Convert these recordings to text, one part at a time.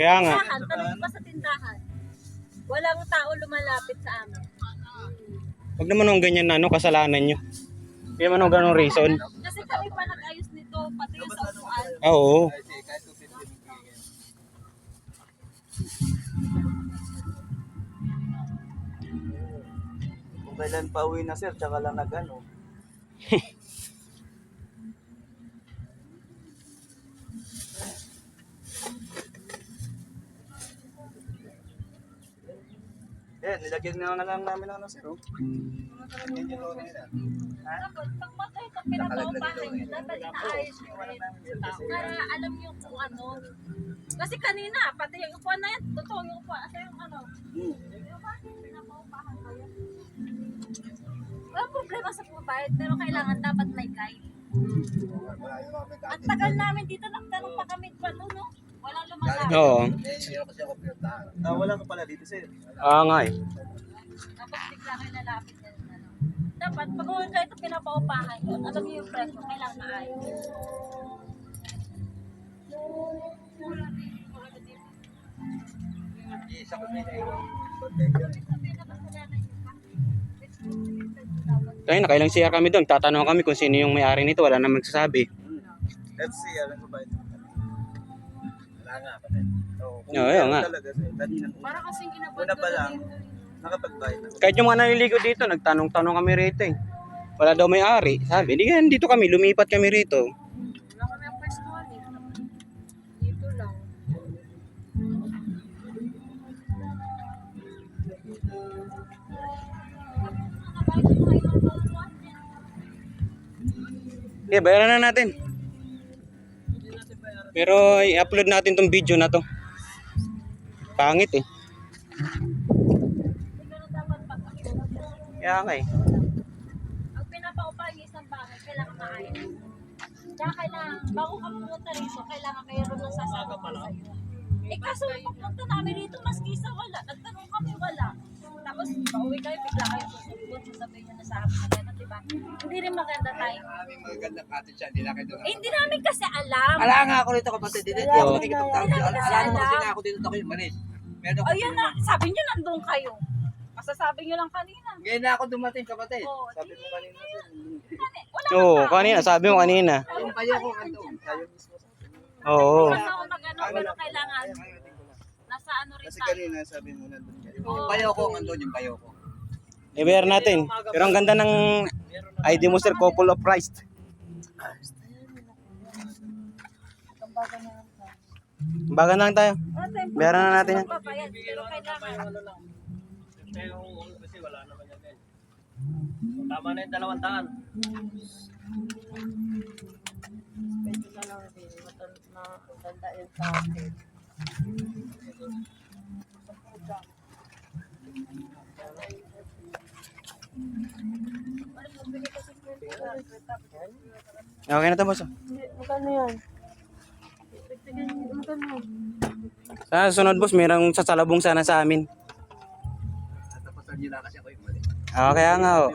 Kaya nga. Tindahan, tanong pa sa tindahan. Walang tao lumalapit sa amin. Huwag naman ang ganyan na kasalanan nyo. Hindi naman ang ganong reason. Kasi kami pa nag-ayos nito, pati yung sa upuan. Oo. Kung kailan pa uwi na sir, tsaka lang nag-ano. Nilagyan na lang namin ng ano sir. Yan yung lori nila. Tapos, pag matay ito, pinapaupahan nyo, dapat inaayos nyo rin. Para alam nyo kung ano. Kasi kanina, pati yung upuan na yan, totoo yung upuan. Asa yung ano? Yung bakit pinapaupahan kayo? Walang problema sa pupahid, pero kailangan dapat may guide. At tagal namin dito, nagtanong pa kami pa doon, no? Walang lumalapit. Oo. Wala ka pala dito sir. Nga eh. Tapos bigla kayo lalapit na ano. Dapat, pag uwi kayo ito pinapaupahan yun, alam niyo yung presyo, kailangan maayos. Kaya nakailang siya kami doon. Tatanong kami kung sino yung may-ari nito. Wala namang magsasabi. Let's see, alam ko ba ito? Wala nga pa rin. Oo, yun nga. Para kasing Una pa lang, nakapagbayad na. Kahit yung mga naliligo dito, nagtanong-tanong kami rito eh. Wala daw may-ari. Sabi, hindi ganyan dito kami. Lumipat kami rito. wala kami ang pwestuhan eh. Dito lang. Hindi, bayaran na natin. Pero i-upload natin tong video na to. Pangit eh. Kaya nga eh. Ang pinapaupahan yung isang bagay, kailangan maayos. Kaya kailangan, bago ka pumunta rito, kailangan kayo rin ng sasama ko sa'yo. Eh kaso pagpunta namin dito, maski sa wala, nagtanong kami wala. Tapos pauwi kayo, bigla kayo susugot, sasabihin nyo na sa amin na gano'n, diba? Hindi rin maganda tayo. Maraming magandang cottage yan, hindi lang kayo doon. Eh hindi namin kasi alam. Wala nga ako dito kapatid, hindi ako nakikipagtawag. Alam mo kasi nga ako dito ako yung manis. Meron ako. Ayun na, sabi nyo nandun kayo. Masasabi nyo lang kanina. Ngayon na ako dumating kapatid. Oo, Sabi mo kanina. Wala Oo, kanina. Sabi mo kanina. Yung kayo ko andun. Kayo mismo sa akin. Oo. Kasi ako mag-ano, pero kailangan. Nasa ano rin Kasi tayo. kanina sabi mo nandun kayo. Oo. Yung bayo ko andun, yung bayo ko. I-bear natin. Pero ang ganda ng ID mo sir, Couple of Christ. Baga na lang tayo. Bayaran na natin yan. Papayad, pero kailangan. Kasi wala naman yan din. Tama na yung 200. Pwede na lang din. Matanda yun sa akin. Okay na to boss. Magkano yan? Magkano? Sa sunod boss, mayroong sasalabong sana sa amin. Natapasan nyo lang kasi ako yung manis. Kaya nga oh.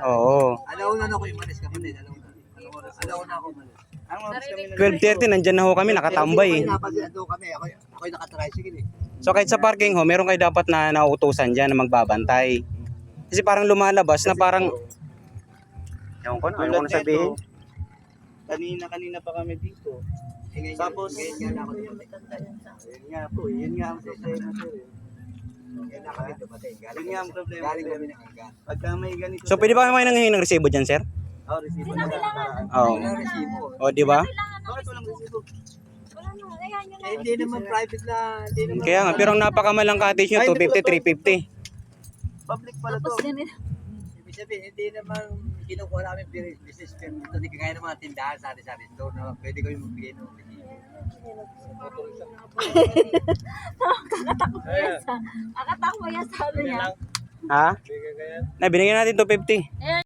Oo. Alauna na ako yung manis kapatid. Alauna ako manis. Ang oras kami na 12:30 nandyan na ho kami nakatambay eh. Napasyado kami. Ako'y nakatricycle eh. So kahit sa parking ho, meron kayo dapat na nauutusan dyan na magbabantay. Kasi parang lumalabas na parang... Ewan ko na, ayaw ko na sabihin. Kanina pa kami dito. Tapos, yun nga po, yun nga ang problema sir. Yun nga ang problema. Galing kami ng hanggan. Pagka may ganito. So pwede ba kayo nanghihingi ng resibo dyan sir? Resibo na lang. Oo. Walang resibo. O di ba? Bakit walang resibo? Wala na, ayan yun na. Hindi naman private na, hindi naman. Kaya nga, pero ang napakamalang cottage nyo, 250, 350. Public pala to. Tapos yun eh. Ibig sabihin, hindi naman kinukuha namin business firm dito. Hindi kagaya ng mga tindahan sa atin store na pwede ko yung magbigay ng Akatakbo yan sa ano niya. Ha? Na, binigyan natin 250. Ayan.